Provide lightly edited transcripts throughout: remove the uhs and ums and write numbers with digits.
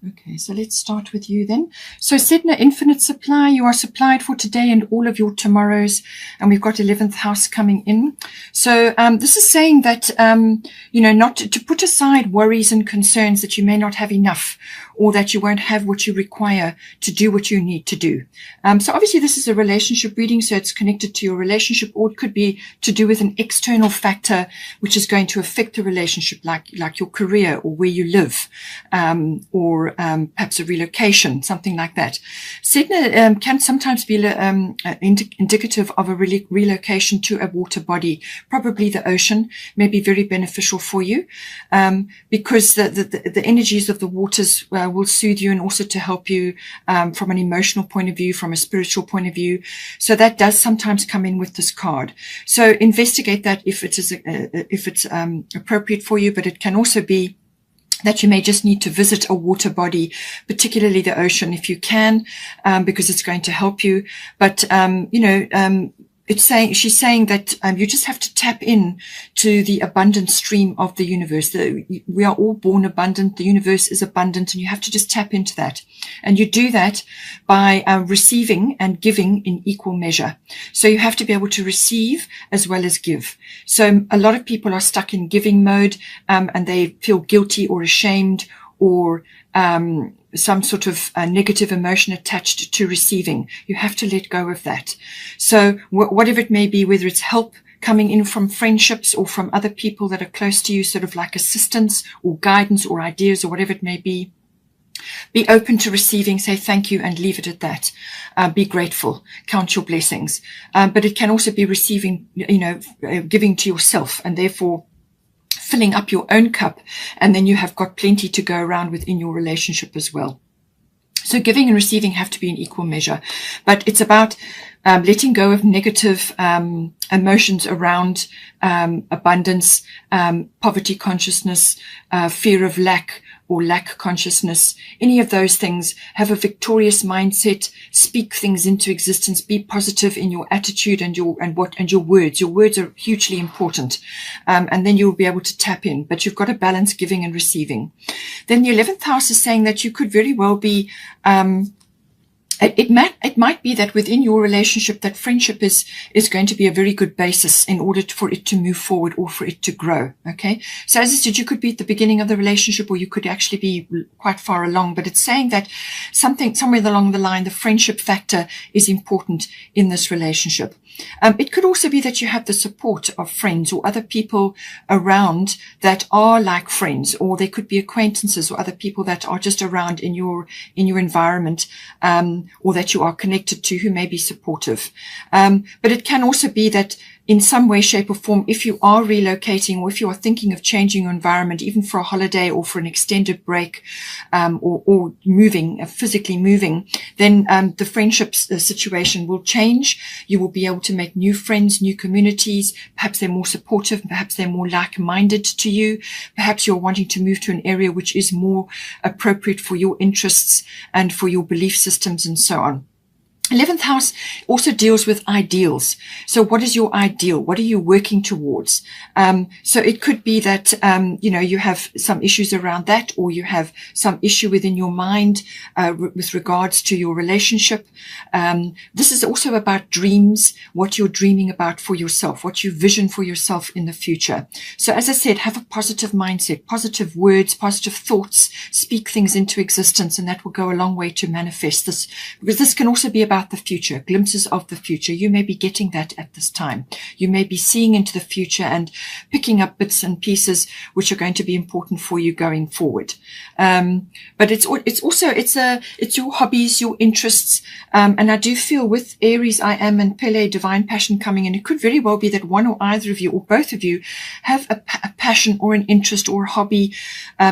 Okay, so let's start with you then. So Sedna, infinite supply, you are supplied for today and all of your tomorrows, and we've got 11th house coming in. So this is saying that, not to put aside worries and concerns that you may not have enough, or that you won't have what you require to do what you need to do. So obviously this is a relationship reading, so it's connected to your relationship, or it could be to do with an external factor which is going to affect the relationship, like your career or where you live, or perhaps a relocation, something like that. Sedna can sometimes be indicative of a relocation to a water body, probably the ocean, may be very beneficial for you, because the energies of the waters will soothe you, and also to help you from an emotional point of view, from a spiritual point of view. So that does sometimes come in with this card. So investigate that if it's appropriate for you, but it can also be that you may just need to visit a water body, particularly the ocean, if you can, because it's going to help you. But, she's saying that you just have to tap in to the abundant stream of the universe. We are all born abundant. The universe is abundant, and you have to just tap into that. And you do that by receiving and giving in equal measure. So you have to be able to receive as well as give. So a lot of people are stuck in giving mode, and they feel guilty or ashamed, or some sort of negative emotion attached to receiving. You have to let go of that. So whatever it may be, whether it's help coming in from friendships or from other people that are close to you, sort of like assistance or guidance or ideas or whatever it may be open to receiving, say thank you, and leave it at that. Be grateful, count your blessings. But it can also be receiving, giving to yourself, and therefore filling up your own cup, and then you have got plenty to go around within your relationship as well. So giving and receiving have to be in equal measure, but it's about letting go of negative emotions around abundance, poverty consciousness, fear of lack, or lack consciousness. Any of those things. Have a victorious mindset, speak things into existence, be positive in your attitude and your words. Your words are hugely important. And then you'll be able to tap in, but you've got to balance giving and receiving. Then the 11th house is saying that you could very well be, it might be that within your relationship, that friendship is going to be a very good basis in order for it to move forward or for it to grow. Okay. So as I said, you could be at the beginning of the relationship, or you could actually be quite far along, but it's saying that somewhere along the line, the friendship factor is important in this relationship. It could also be that you have the support of friends or other people around that are like friends, or they could be acquaintances or other people that are just around in your environment, or that you are connected to, who may be supportive. But it can also be that in some way, shape or form, if you are relocating, or if you are thinking of changing your environment, even for a holiday or for an extended break, or moving, physically moving, then the friendships situation will change. You will be able to make new friends, new communities. Perhaps they're more supportive. Perhaps they're more like-minded to you. Perhaps you're wanting to move to an area which is more appropriate for your interests and for your belief systems and so on. 11th house also deals with ideals. So what is your ideal? What are you working towards? So it could be that, you have some issues around that, or you have some issue within your mind, with regards to your relationship. This is also about dreams, what you're dreaming about for yourself, what you vision for yourself in the future. So as I said, have a positive mindset, positive words, positive thoughts, speak things into existence, and that will go a long way to manifest this, because this can also be about the future, glimpses of the future. You may be getting that at this time. You may be seeing into the future and picking up bits and pieces which are going to be important for you going forward. But it's your hobbies, your interests. And I do feel with Aries, I am, and Pele, divine passion coming in, it could very well be that one or either of you or both of you have a passion or an interest or a hobby,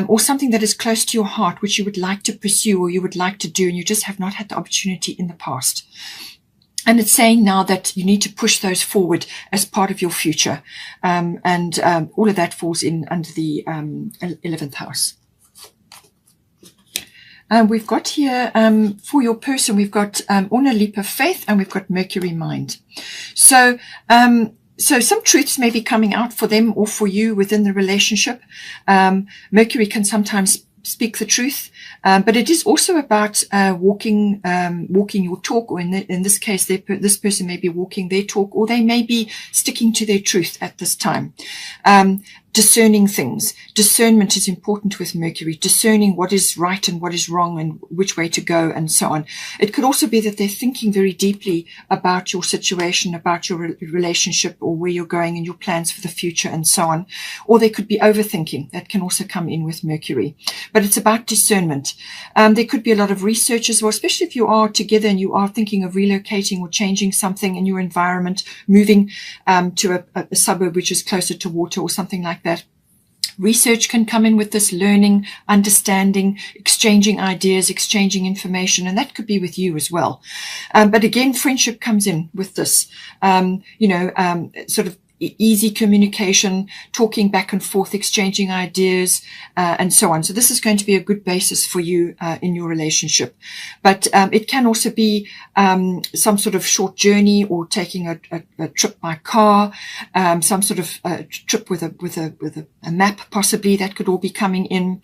or something that is close to your heart, which you would like to pursue or you would like to do, and you just have not had the opportunity in the past. And it's saying now that you need to push those forward as part of your future. And all of that falls in under the 11th house. We've got here, for your person, we've got Una Leap of Faith, and we've got Mercury Mind. So some truths may be coming out for them or for you within the relationship. Mercury can sometimes speak the truth, but it is also about walking your talk, or in this case, this person may be walking their talk, or they may be sticking to their truth at this time. Discerning things. Discernment is important with Mercury, discerning what is right and what is wrong and which way to go and so on. It could also be that they're thinking very deeply about your situation, about your relationship, or where you're going and your plans for the future and so on. Or they could be overthinking. That can also come in with Mercury. But it's about discernment. There could be a lot of research as well, especially if you are together and you are thinking of relocating or changing something in your environment, moving to a suburb which is closer to water or something like that. Research can come in with this, learning, understanding, exchanging ideas, exchanging information, and that could be with you as well. But again, friendship comes in with this, sort of easy communication, talking back and forth, exchanging ideas, and so on. So this is going to be a good basis for you in your relationship. But it can also be some sort of short journey, or taking a trip by car, some sort of trip with a map, possibly. That could all be coming in.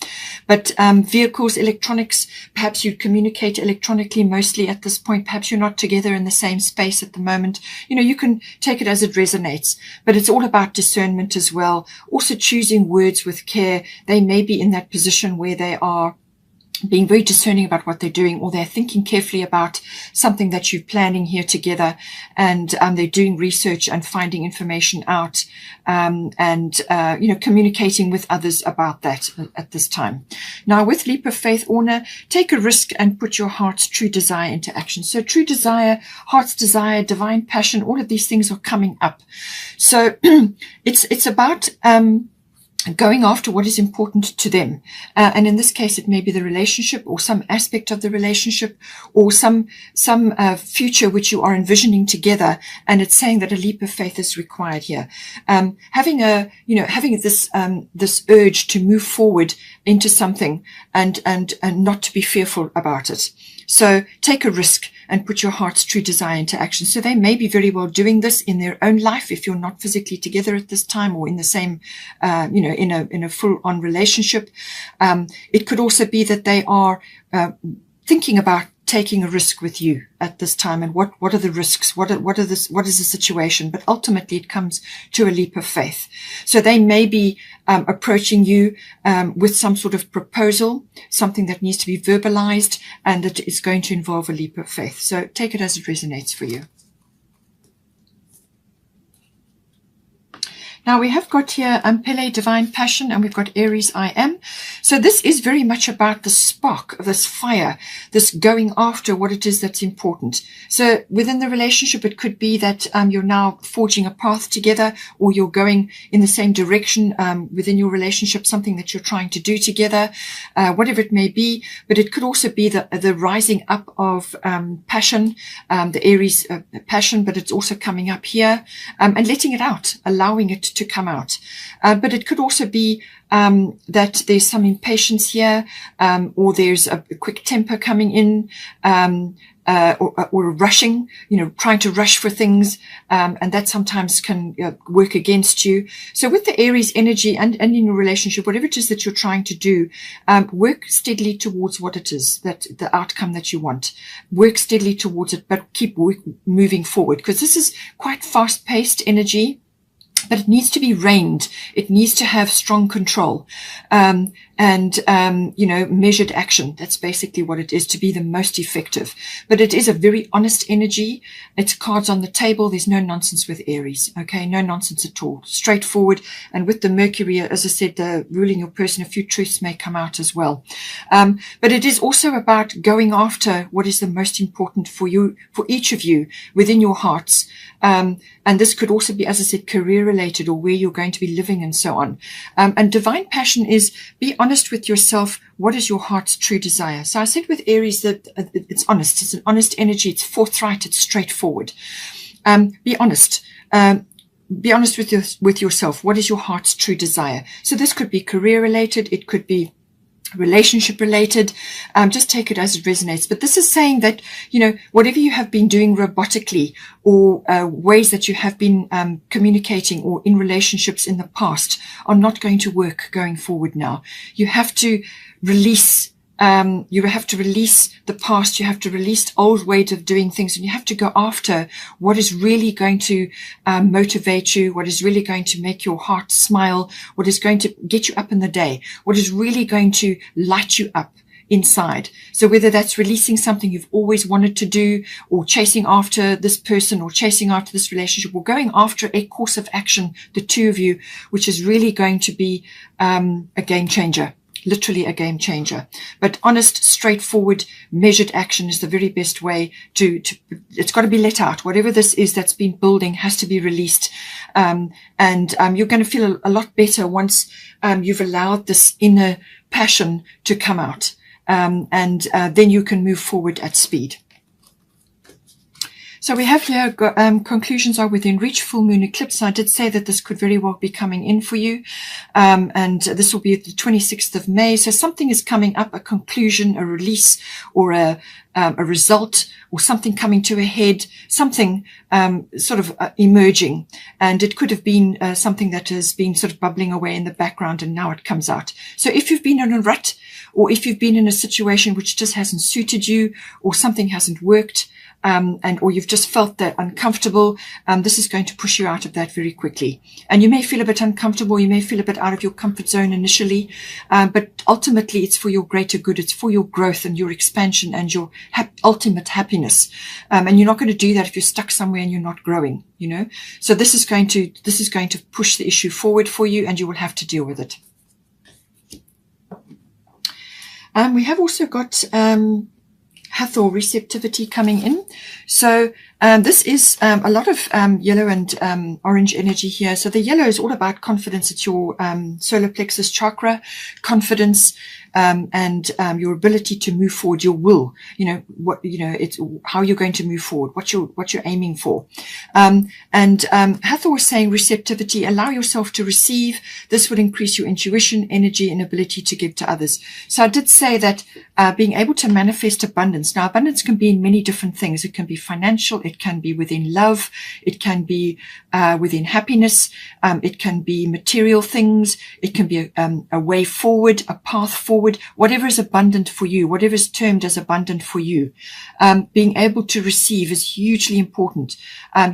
But vehicles, electronics, perhaps you communicate electronically mostly at this point. Perhaps you're not together in the same space at the moment. You can take it as it resonates. But it's all about discernment as well. Also choosing words with care. They may be in that position where they are being very discerning about what they're doing, or they're thinking carefully about something that you're planning here together, and they're doing research and finding information out, and communicating with others about that at this time. Now, with leap of faith, Orna, take a risk and put your heart's true desire into action. So true desire, heart's desire, divine passion, all of these things are coming up. So it's about going after what is important to them. And in this case, it may be the relationship, or some aspect of the relationship, or some future which you are envisioning together. And it's saying that a leap of faith is required here. Having this urge to move forward into something and not to be fearful about it. So take a risk and put your heart's true desire into action. So they may be very well doing this in their own life if you're not physically together at this time, or in the same, in a full-on relationship. It could also be that they are thinking about taking a risk with you at this time, and what are the risks? What is the situation? But ultimately, it comes to a leap of faith. So they may be approaching you with some sort of proposal, something that needs to be verbalized, and that is going to involve a leap of faith. So take it as it resonates for you. Now we have got here Pele, divine passion, and we've got Aries, I am. So this is very much about the spark of this fire, this going after what it is that's important. So within the relationship, it could be that you're now forging a path together, or you're going in the same direction within your relationship, something that you're trying to do together, whatever it may be. But it could also be the rising up of passion, the Aries passion, but it's also coming up here, and letting it out, allowing it to come out. But it could also be that there's some impatience here, or there's a quick temper coming in, or rushing, trying to rush for things, and that sometimes can work against you. So with the Aries energy and in your relationship, whatever it is that you're trying to do, work steadily towards what it is, that the outcome that you want. Work steadily towards it, but keep moving forward, because this is quite fast-paced energy. But it needs to be reined. It needs to have strong control, and measured action. That's basically what it is, to be the most effective. But it is a very honest energy. It's cards on the table. There's no nonsense with Aries. Okay, no nonsense at all. Straightforward. And with the Mercury, as I said, ruling your person, a few truths may come out as well. But it is also about going after what is the most important for you, for each of you within your hearts. And this could also be, as I said, career related, or where you're going to be living and so on. And divine passion is, be honest with yourself. What is your heart's true desire? So I said with Aries that it's honest. It's an honest energy. It's forthright. It's straightforward. Be honest. Be honest with yourself. What is your heart's true desire? So this could be career related. It could be relationship related, just take it as it resonates. But this is saying that, you know, whatever you have been doing robotically, or ways that you have been communicating or in relationships in the past are not going to work going forward now. You have to release the past. You have to release old ways of doing things, and you have to go after what is really going to motivate you, what is really going to make your heart smile, what is going to get you up in the day, what is really going to light you up inside. So whether that's releasing something you've always wanted to do, or chasing after this person, or chasing after this relationship, or going after a course of action, the two of you, which is really going to be a game changer. Literally a game changer. But honest, straightforward, measured action is the very best way to it's got to be let out. Whatever this is that's been building has to be released. And you're going to feel a lot better once you've allowed this inner passion to come out. And then you can move forward at speed. So we have here, conclusions are within reach, full moon eclipse. I did say that this could very well be coming in for you. And this will be at the 26th of May. So something is coming up, a conclusion, a release, or a result, or something coming to a head, something sort of emerging. And it could have been something that has been sort of bubbling away in the background, and now it comes out. So if you've been in a rut, or if you've been in a situation which just hasn't suited you, or something hasn't worked, or you've just felt that uncomfortable, this is going to push you out of that very quickly. And you may feel a bit uncomfortable, you may feel a bit out of your comfort zone initially, but ultimately it's for your greater good, it's for your growth and your expansion and your ultimate happiness. And you're not going to do that if you're stuck somewhere and you're not growing, you know. So this is going to push the issue forward for you, and you will have to deal with it. We have also got Hathor receptivity coming in. So this is a lot of yellow and orange energy here. So the yellow is all about confidence. It's your solar plexus chakra, confidence, and your ability to move forward, your will. It's how you're going to move forward, what you're aiming for. And Hathor was saying receptivity, allow yourself to receive. This would increase your intuition, energy, and ability to give to others. So I did say that being able to manifest abundance. Now, abundance can be in many different things. It can be financial. It can be within love. It can be within happiness. It can be material things. It can be a way forward, a path forward. Whatever is abundant for you, whatever is termed as abundant for you, being able to receive is hugely important.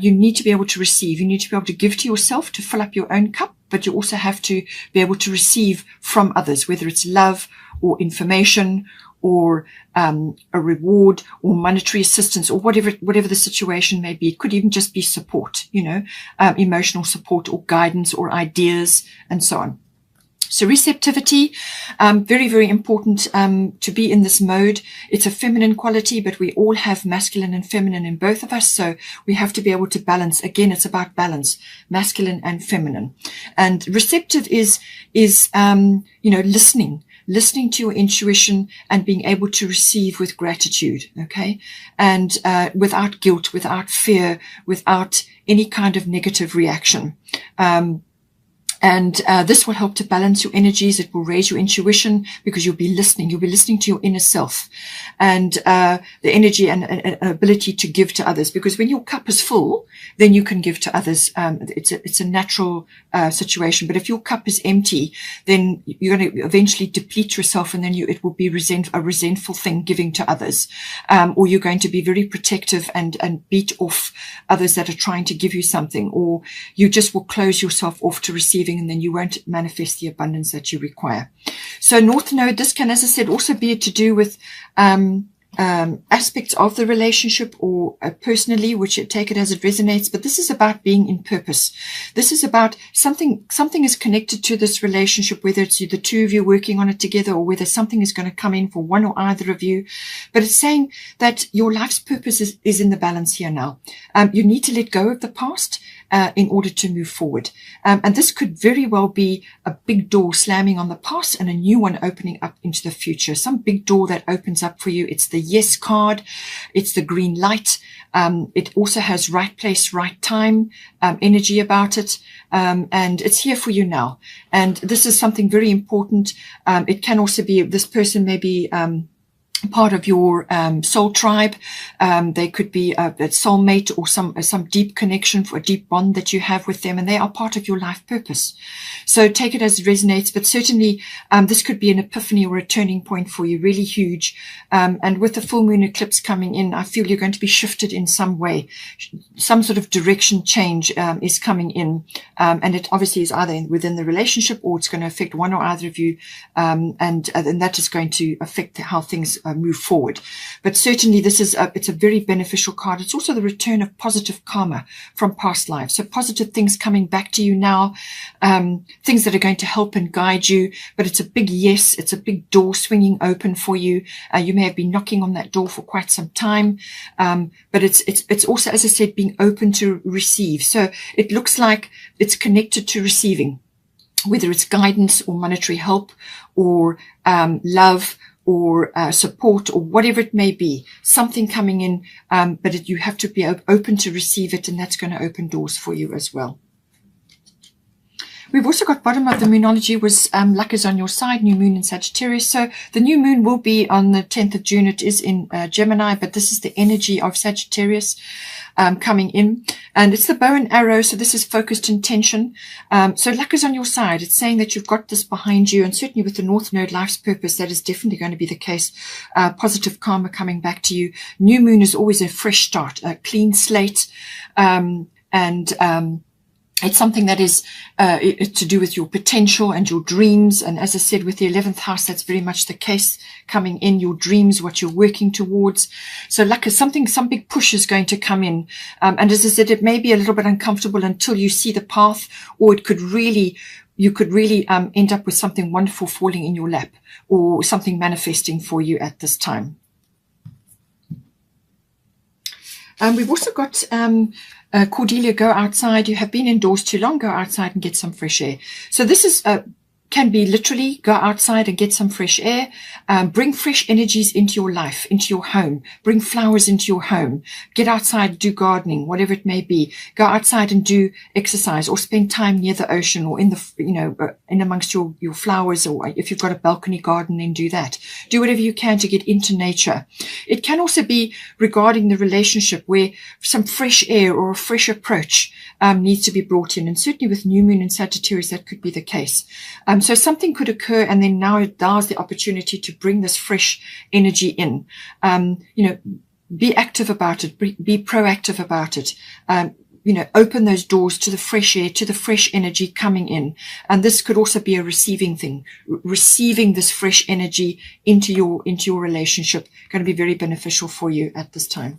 You need to be able to receive. You need to be able to give to yourself to fill up your own cup, but you also have to be able to receive from others, whether it's love or information or a reward or monetary assistance or whatever the situation may be. It could even just be support, emotional support or guidance or ideas and so on. So receptivity, very, very important to be in this mode. It's a feminine quality, but we all have masculine and feminine in both of us. So we have to be able to balance. Again, it's about balance, masculine and feminine. And receptive is listening to your intuition and being able to receive with gratitude. Okay. And without guilt, without fear, without any kind of negative reaction. And this will help to balance your energies. It will raise your intuition because you'll be listening. You'll be listening to your inner self and the energy and ability to give to others. Because when your cup is full, then you can give to others. It's a natural situation. But if your cup is empty, then you're going to eventually deplete yourself, and then it will be a resentful thing giving to others. Or you're going to be very protective and beat off others that are trying to give you something, or you just will close yourself off to receiving, and then you won't manifest the abundance that you require. So North Node, this can, as I said, also be to do with aspects of the relationship or personally, which take it as it resonates. But this is about being in purpose. This is about something is connected to this relationship, whether it's the two of you working on it together, or whether something is going to come in for one or either of you. But it's saying that your life's purpose is in the balance here now. You need to let go of the past in order to move forward. And this could very well be a big door slamming on the past and a new one opening up into the future. Some big door that opens up for you. It's the yes card. It's the green light. It also has right place, right time energy about it. And it's here for you now. And this is something very important. It can also be, this person may be part of your soul tribe. They could be a soulmate or some deep connection, for a deep bond that you have with them, and they are part of your life purpose. So take it as it resonates, but certainly this could be an epiphany or a turning point for you, really huge. And with the full moon eclipse coming in, I feel you're going to be shifted in some way. Some sort of direction change is coming in, and it obviously is either within the relationship or it's going to affect one or other of you, and that is going to affect how things move forward. But certainly this is it's a very beneficial card. It's also the return of positive karma from past lives. So positive things coming back to you now, things that are going to help and guide you. But it's a big yes. It's a big door swinging open for you. You may have been knocking on that door for quite some time. But it's also, as I said, being open to receive. So it looks like it's connected to receiving, whether it's guidance or monetary help or love or support or whatever it may be, something coming in, but you have to be open to receive it, and that's going to open doors for you as well. We've also got bottom of the moonology was luck is on your side, new moon in Sagittarius. So the new moon will be on the 10th of June. It is in Gemini, but this is the energy of Sagittarius coming in. And it's the bow and arrow, so this is focused intention. So luck is on your side. It's saying that you've got this behind you, and certainly with the North Node life's purpose, that is definitely going to be the case. Positive karma coming back to you. New moon is always a fresh start, a clean slate, it's something that is to do with your potential and your dreams. And as I said, with the 11th house, that's very much the case coming in, your dreams, what you're working towards. So luck is something, some big push is going to come in. And as I said, it may be a little bit uncomfortable until you see the path, or it could really, you could really end up with something wonderful falling in your lap or something manifesting for you at this time. We've also got Cordelia, go outside. You have been indoors too long. Go outside and get some fresh air. So this is can be literally go outside and get some fresh air. Bring fresh energies into your life, into your home. Bring flowers into your home. Get outside, do gardening, whatever it may be. Go outside and do exercise, or spend time near the ocean, or in the, in amongst your flowers, or if you've got a balcony garden, then do that. Do whatever you can to get into nature. It can also be regarding the relationship where some fresh air or a fresh approach needs to be brought in. And certainly with new moon in Sagittarius, that could be the case. So something could occur, and then now now's the opportunity to bring this fresh energy in. Be active about it. Be proactive about it. Open those doors to the fresh air, to the fresh energy coming in. And this could also be a receiving thing, receiving this fresh energy into your relationship. Going to be very beneficial for you at this time.